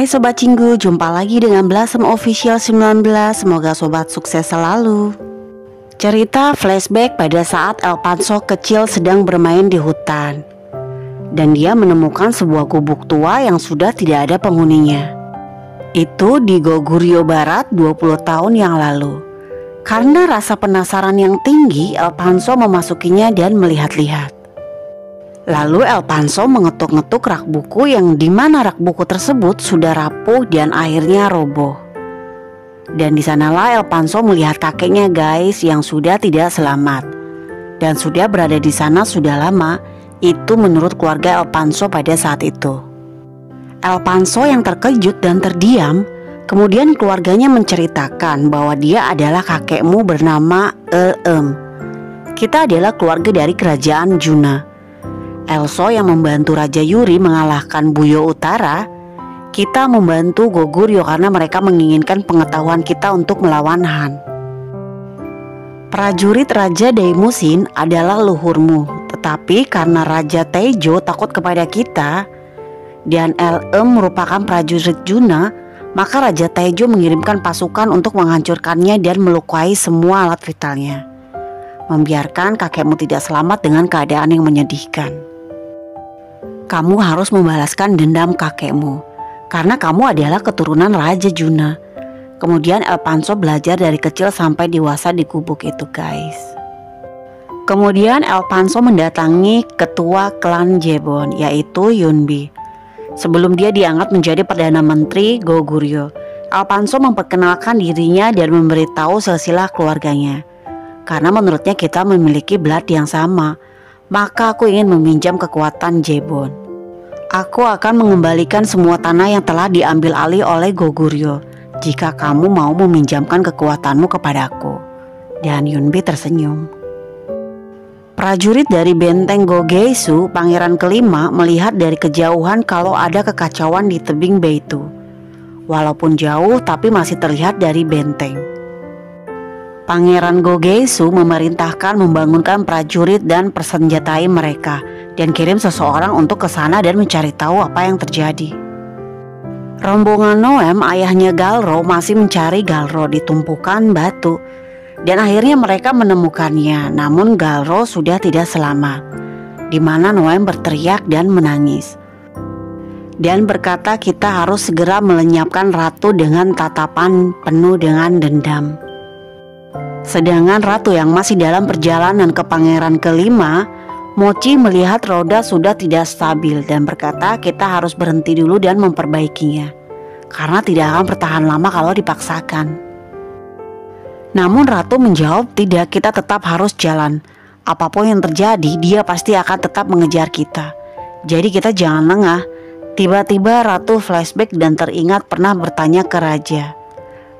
Hai Sobat Cinggu, jumpa lagi dengan Blossom Official 19. Semoga sobat sukses selalu. Cerita flashback pada saat Elpanso kecil sedang bermain di hutan, dan dia menemukan sebuah gubuk tua yang sudah tidak ada penghuninya. Itu di Goguryeo Barat 20 tahun yang lalu. Karena rasa penasaran yang tinggi, Elpanso memasukinya dan melihat-lihat. Lalu Elpanso mengetuk-ngetuk rak buku yang dimana rak buku tersebut sudah rapuh dan akhirnya roboh. Dan di sanalah Elpanso melihat kakeknya guys yang sudah tidak selamat dan sudah berada di sana sudah lama. Itu menurut keluarga Elpanso pada saat itu. Elpanso yang terkejut dan terdiam. Kemudian keluarganya menceritakan bahwa dia adalah kakekmu bernama Eem. Kita adalah keluarga dari kerajaan Juna. Elso yang membantu Raja Yuri mengalahkan Buyo Utara. Kita membantu Goguryeo karena mereka menginginkan pengetahuan kita untuk melawan Han. Prajurit Raja Daemusin adalah luhurmu, tetapi karena Raja Taejo takut kepada kita dan Eem merupakan prajurit Juna, maka Raja Taejo mengirimkan pasukan untuk menghancurkannya dan melukai semua alat vitalnya, membiarkan kakekmu tidak selamat dengan keadaan yang menyedihkan. Kamu harus membalaskan dendam kakekmu karena kamu adalah keturunan Raja Juna. Kemudian Elpanso belajar dari kecil sampai dewasa di gubuk itu guys. Kemudian Elpanso mendatangi ketua klan Jebon yaitu Yunbi. Sebelum dia diangkat menjadi Perdana Menteri Goguryeo, Elpanso memperkenalkan dirinya dan memberitahu silsilah keluarganya. Karena menurutnya kita memiliki blood yang sama, maka aku ingin meminjam kekuatan Jebon. Aku akan mengembalikan semua tanah yang telah diambil alih oleh Goguryeo jika kamu mau meminjamkan kekuatanmu kepadaku. Dan Yunbi tersenyum. Prajurit dari benteng Gogeisu, pangeran kelima, melihat dari kejauhan kalau ada kekacauan di tebing Beitu. Walaupun jauh tapi masih terlihat dari benteng. Pangeran Gogeisu memerintahkan membangunkan prajurit dan persenjatai mereka dan kirim seseorang untuk ke sana dan mencari tahu apa yang terjadi. Rombongan Noem, ayahnya Galro, masih mencari Galro di tumpukan batu dan akhirnya mereka menemukannya. Namun Galro sudah tidak selamat, di mana Noem berteriak dan menangis dan berkata kita harus segera melenyapkan ratu dengan tatapan penuh dengan dendam. Sedangkan ratu yang masih dalam perjalanan ke pangeran kelima, Mochi melihat roda sudah tidak stabil dan berkata kita harus berhenti dulu dan memperbaikinya karena tidak akan bertahan lama kalau dipaksakan. Namun ratu menjawab tidak, kita tetap harus jalan. Apapun yang terjadi dia pasti akan tetap mengejar kita. Jadi kita jangan lengah. Tiba-tiba ratu flashback dan teringat pernah bertanya ke raja.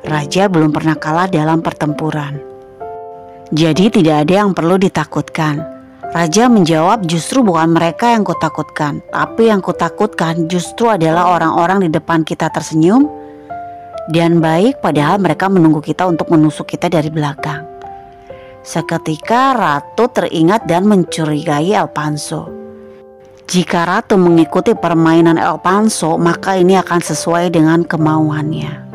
Raja belum pernah kalah dalam pertempuran. Jadi tidak ada yang perlu ditakutkan. Raja menjawab justru bukan mereka yang kutakutkan, tapi yang kutakutkan justru adalah orang-orang di depan kita tersenyum dan baik padahal mereka menunggu kita untuk menusuk kita dari belakang. Seketika ratu teringat dan mencurigai Elpanso. Jika ratu mengikuti permainan Elpanso, maka ini akan sesuai dengan kemauannya.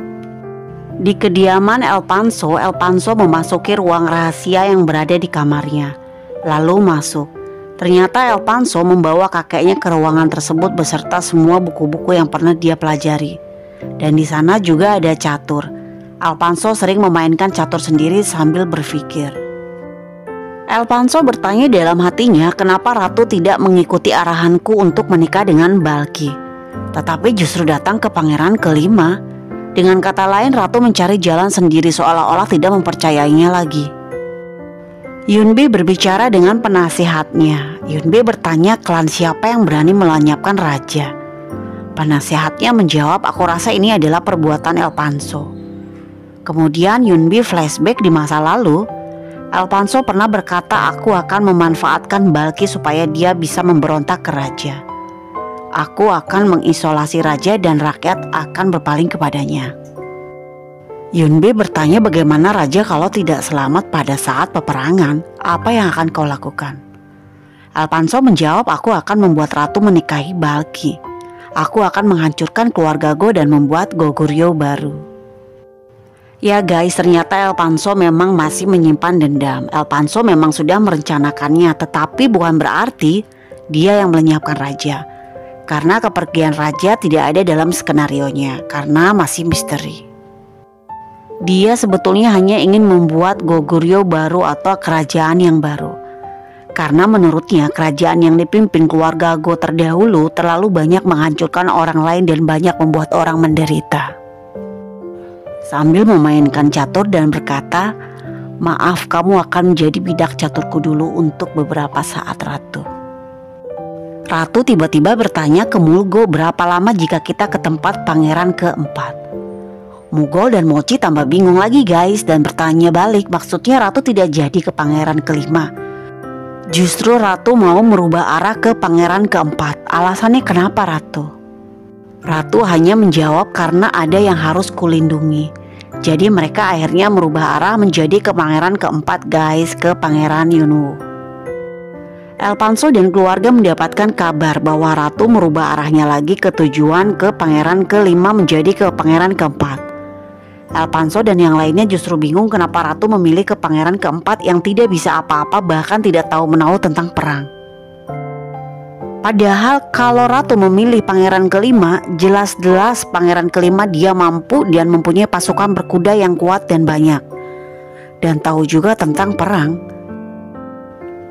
Di kediaman Elpanso memasuki ruang rahasia yang berada di kamarnya. Lalu masuk. Ternyata Elpanso membawa kakeknya ke ruangan tersebut beserta semua buku-buku yang pernah dia pelajari. Dan di sana juga ada catur. Elpanso sering memainkan catur sendiri sambil berpikir. Elpanso bertanya dalam hatinya kenapa ratu tidak mengikuti arahanku untuk menikah dengan Balki, tetapi justru datang ke pangeran kelima. Dengan kata lain, ratu mencari jalan sendiri seolah-olah tidak mempercayainya lagi. Yunbi berbicara dengan penasihatnya. Yunbi bertanya klan siapa yang berani melenyapkan raja. Penasihatnya menjawab, aku rasa ini adalah perbuatan Elpanso. Kemudian Yunbi flashback di masa lalu. Elpanso pernah berkata aku akan memanfaatkan Balki supaya dia bisa memberontak ke raja. Aku akan mengisolasi raja dan rakyat akan berpaling kepadanya. Yunbi bertanya bagaimana raja kalau tidak selamat pada saat peperangan, apa yang akan kau lakukan? Elpanso menjawab aku akan membuat ratu menikahi Balki. Aku akan menghancurkan keluarga Go dan membuat Goguryeo baru. Ya guys, ternyata Elpanso memang masih menyimpan dendam. Elpanso memang sudah merencanakannya, tetapi bukan berarti dia yang melenyapkan raja. Karena kepergian raja tidak ada dalam skenarionya, karena masih misteri. Dia sebetulnya hanya ingin membuat Goguryeo baru atau kerajaan yang baru. Karena menurutnya kerajaan yang dipimpin keluarga Go terdahulu terlalu banyak menghancurkan orang lain dan banyak membuat orang menderita. Sambil memainkan catur dan berkata, "Maaf, kamu akan menjadi bidak caturku dulu untuk beberapa saat, Ratu." Ratu tiba-tiba bertanya ke Mulgo berapa lama jika kita ke tempat pangeran keempat. Mugol dan Mochi tambah bingung lagi guys dan bertanya balik, maksudnya Ratu tidak jadi ke pangeran kelima. Justru Ratu mau merubah arah ke pangeran keempat. Alasannya kenapa Ratu? Ratu hanya menjawab karena ada yang harus kulindungi. Jadi mereka akhirnya merubah arah menjadi ke pangeran keempat guys, ke pangeran Yunwoo. Elpanso dan keluarga mendapatkan kabar bahwa Ratu merubah arahnya lagi ke tujuan ke pangeran kelima menjadi ke pangeran keempat. Elpanso dan yang lainnya justru bingung kenapa Ratu memilih ke pangeran keempat yang tidak bisa apa-apa, bahkan tidak tahu menahu tentang perang. Padahal kalau Ratu memilih pangeran kelima, jelas-jelas pangeran kelima dia mampu dan mempunyai pasukan berkuda yang kuat dan banyak, dan tahu juga tentang perang.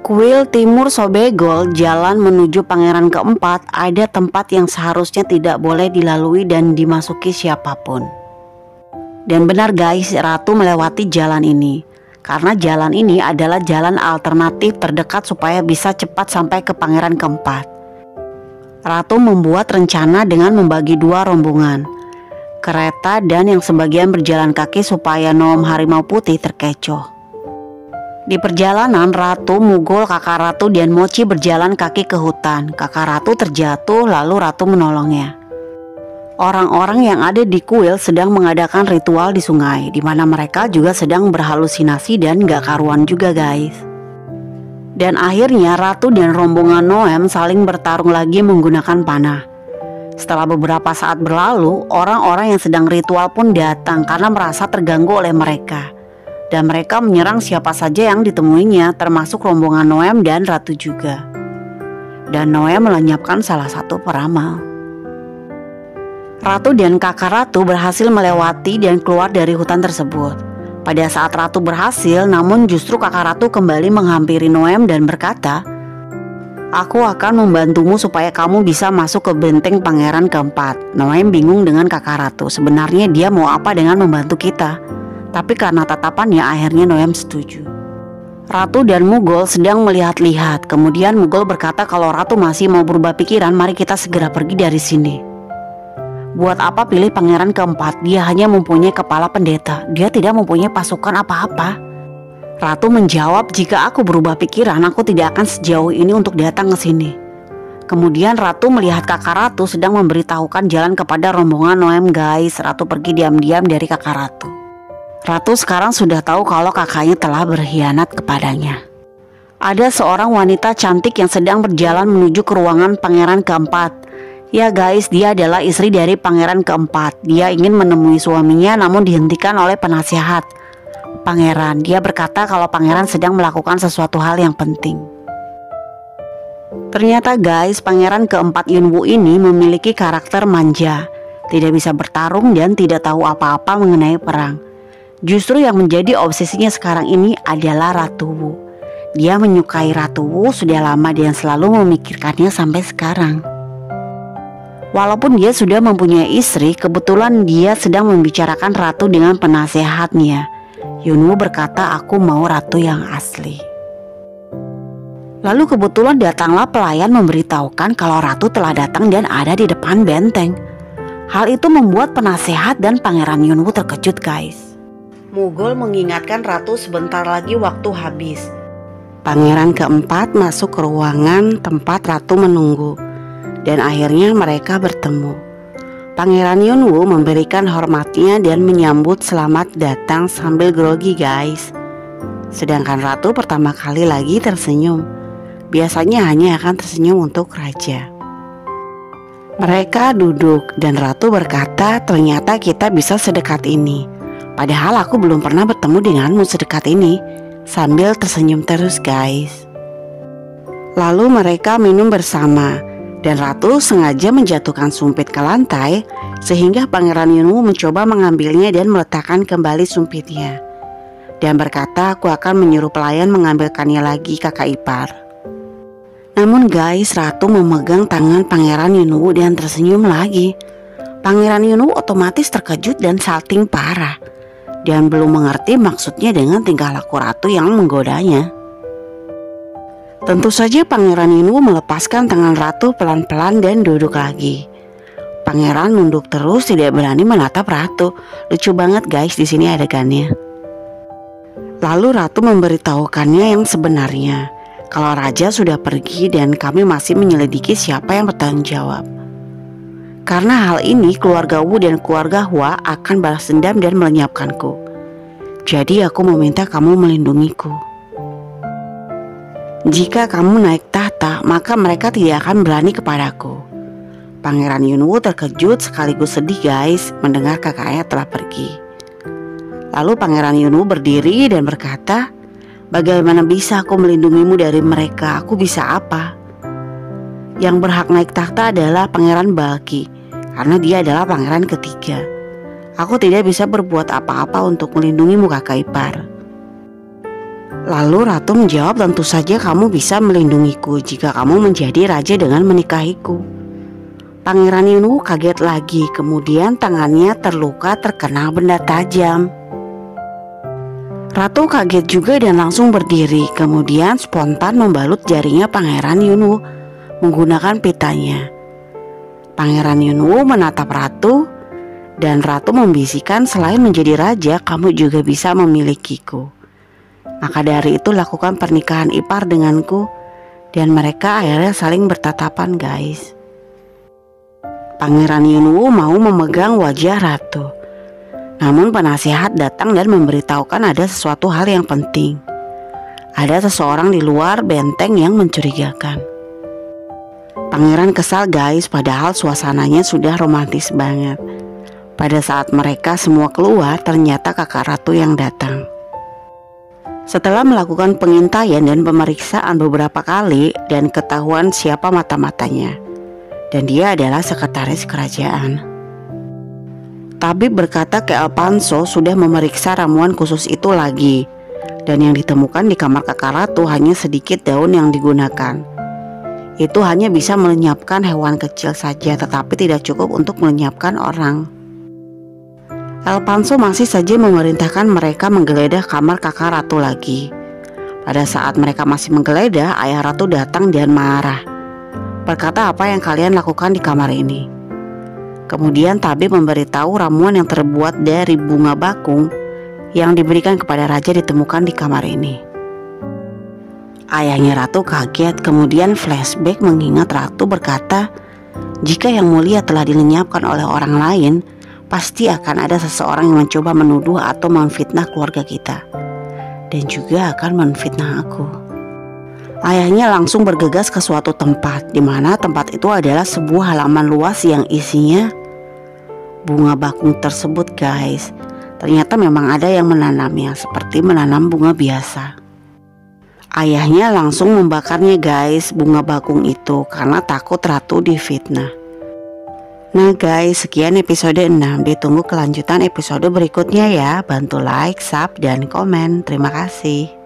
Kuil Timur Sobegol, jalan menuju pangeran keempat, ada tempat yang seharusnya tidak boleh dilalui dan dimasuki siapapun. Dan benar guys, Ratu melewati jalan ini karena jalan ini adalah jalan alternatif terdekat supaya bisa cepat sampai ke pangeran keempat. Ratu membuat rencana dengan membagi dua rombongan, kereta dan yang sebagian berjalan kaki supaya Noam Harimau Putih terkecoh. Di perjalanan Ratu, Mugol, kakak Ratu dan Mochi berjalan kaki ke hutan. Kakak Ratu terjatuh lalu Ratu menolongnya. Orang-orang yang ada di kuil sedang mengadakan ritual di sungai, di mana mereka juga sedang berhalusinasi dan gak karuan juga guys. Dan akhirnya Ratu dan rombongan Noam saling bertarung lagi menggunakan panah. Setelah beberapa saat berlalu, orang-orang yang sedang ritual pun datang karena merasa terganggu oleh mereka. Dan mereka menyerang siapa saja yang ditemuinya, termasuk rombongan Noam dan Ratu juga. Dan Noam melenyapkan salah satu peramal. Ratu dan kakak Ratu berhasil melewati dan keluar dari hutan tersebut. Pada saat Ratu berhasil, namun justru kakak Ratu kembali menghampiri Noam dan berkata, "Aku akan membantumu supaya kamu bisa masuk ke benteng pangeran keempat." Noam bingung dengan kakak Ratu. Sebenarnya dia mau apa dengan membantu kita, tapi karena tatapannya akhirnya Noam setuju. Ratu dan Mugol sedang melihat-lihat. Kemudian Mugol berkata kalau Ratu masih mau berubah pikiran, mari kita segera pergi dari sini. Buat apa pilih pangeran keempat? Dia hanya mempunyai kepala pendeta. Dia tidak mempunyai pasukan apa-apa. Ratu menjawab, jika aku berubah pikiran, aku tidak akan sejauh ini untuk datang ke sini. Kemudian Ratu melihat kakak Ratu sedang memberitahukan jalan kepada rombongan Noam guys. Ratu pergi diam-diam dari kakak Ratu. Ratu sekarang sudah tahu kalau kakaknya telah berkhianat kepadanya. Ada seorang wanita cantik yang sedang berjalan menuju ke ruangan pangeran keempat. Ya guys, dia adalah istri dari pangeran keempat. Dia ingin menemui suaminya namun dihentikan oleh penasihat pangeran. Dia berkata kalau pangeran sedang melakukan sesuatu hal yang penting. Ternyata guys, pangeran keempat Yunwoo ini memiliki karakter manja, tidak bisa bertarung dan tidak tahu apa-apa mengenai perang. Justru yang menjadi obsesinya sekarang ini adalah Ratu Wu. Dia menyukai Ratu Wu sudah lama dan selalu memikirkannya sampai sekarang. Walaupun dia sudah mempunyai istri, kebetulan dia sedang membicarakan Ratu dengan penasehatnya. Yunwoo berkata, aku mau Ratu yang asli. Lalu kebetulan datanglah pelayan memberitahukan kalau Ratu telah datang dan ada di depan benteng. Hal itu membuat penasehat dan pangeran Yunwoo terkejut guys. Mugol mengingatkan Ratu sebentar lagi waktu habis. Pangeran keempat masuk ke ruangan tempat Ratu menunggu. Dan akhirnya mereka bertemu. Pangeran Yunwoo memberikan hormatnya dan menyambut selamat datang sambil grogi guys. Sedangkan Ratu pertama kali lagi tersenyum. Biasanya hanya akan tersenyum untuk raja. Mereka duduk dan Ratu berkata, ternyata kita bisa sedekat ini. Padahal aku belum pernah bertemu denganmu sedekat ini. Sambil tersenyum terus guys. Lalu mereka minum bersama. Dan Ratu sengaja menjatuhkan sumpit ke lantai sehingga Pangeran Yunwu mencoba mengambilnya dan meletakkan kembali sumpitnya. Dan berkata, aku akan menyuruh pelayan mengambilkannya lagi kakak ipar. Namun guys, Ratu memegang tangan Pangeran Yunwu dan tersenyum lagi. Pangeran Yunwu otomatis terkejut dan salting parah. Dan belum mengerti maksudnya dengan tingkah laku Ratu yang menggodanya. Tentu saja Pangeran Yunwu melepaskan tangan Ratu pelan-pelan dan duduk lagi. Pangeran nunduk terus, tidak berani menatap Ratu. Lucu banget guys di sini adegannya. Lalu Ratu memberitahukannya yang sebenarnya. Kalau raja sudah pergi dan kami masih menyelidiki siapa yang bertanggung jawab. Karena hal ini keluarga Wu dan keluarga Hua akan balas dendam dan melenyapkanku. Jadi aku meminta kamu melindungiku. Jika kamu naik tahta, maka mereka tidak akan berani kepadaku. Pangeran Yunwu terkejut sekaligus sedih guys mendengar kakaknya telah pergi. Lalu Pangeran Yunwu berdiri dan berkata, bagaimana bisa aku melindungimu dari mereka? Aku bisa apa? Yang berhak naik takhta adalah Pangeran Balqi, karena dia adalah pangeran ketiga. Aku tidak bisa berbuat apa-apa untuk melindungimu kakak ipar. Lalu Ratu menjawab, tentu saja kamu bisa melindungiku jika kamu menjadi raja dengan menikahiku. Pangeran Yunwu kaget lagi, kemudian tangannya terluka terkena benda tajam. Ratu kaget juga dan langsung berdiri, kemudian spontan membalut jarinya Pangeran Yunwu menggunakan pitanya. Pangeran Yunwu menatap Ratu dan Ratu membisikkan, selain menjadi raja, kamu juga bisa memilikiku. Maka dari itu lakukan pernikahan ipar denganku. Dan mereka akhirnya saling bertatapan guys. Pangeran Yunwu mau memegang wajah Ratu. Namun penasehat datang dan memberitahukan ada sesuatu hal yang penting. Ada seseorang di luar benteng yang mencurigakan. Pangeran kesal guys, padahal suasananya sudah romantis banget. Pada saat mereka semua keluar, ternyata kakak Ratu yang datang. Setelah melakukan pengintaian dan pemeriksaan beberapa kali dan ketahuan siapa mata-matanya, dan dia adalah sekretaris kerajaan. Tabib berkata ke Alfonso sudah memeriksa ramuan khusus itu lagi, dan yang ditemukan di kamar kakak Ratu hanya sedikit daun yang digunakan. Itu hanya bisa melenyapkan hewan kecil saja, tetapi tidak cukup untuk melenyapkan orang. Alfonso masih saja memerintahkan mereka menggeledah kamar kakak Ratu lagi. Pada saat mereka masih menggeledah, ayah Ratu datang dan marah. Berkata, apa yang kalian lakukan di kamar ini? Kemudian tabib memberitahu ramuan yang terbuat dari bunga bakung yang diberikan kepada raja ditemukan di kamar ini. Ayahnya Ratu kaget, kemudian flashback mengingat Ratu berkata, jika yang mulia telah dilenyapkan oleh orang lain, pasti akan ada seseorang yang mencoba menuduh atau memfitnah keluarga kita, dan juga akan memfitnah aku. Ayahnya langsung bergegas ke suatu tempat, di mana tempat itu adalah sebuah halaman luas yang isinya bunga bakung tersebut guys. Ternyata memang ada yang menanamnya, seperti menanam bunga biasa. Ayahnya langsung membakarnya guys, bunga bakung itu, karena takut Ratu difitnah. Nah guys, sekian episode 6. Ditunggu kelanjutan episode berikutnya ya. Bantu like, sub, dan komen. Terima kasih.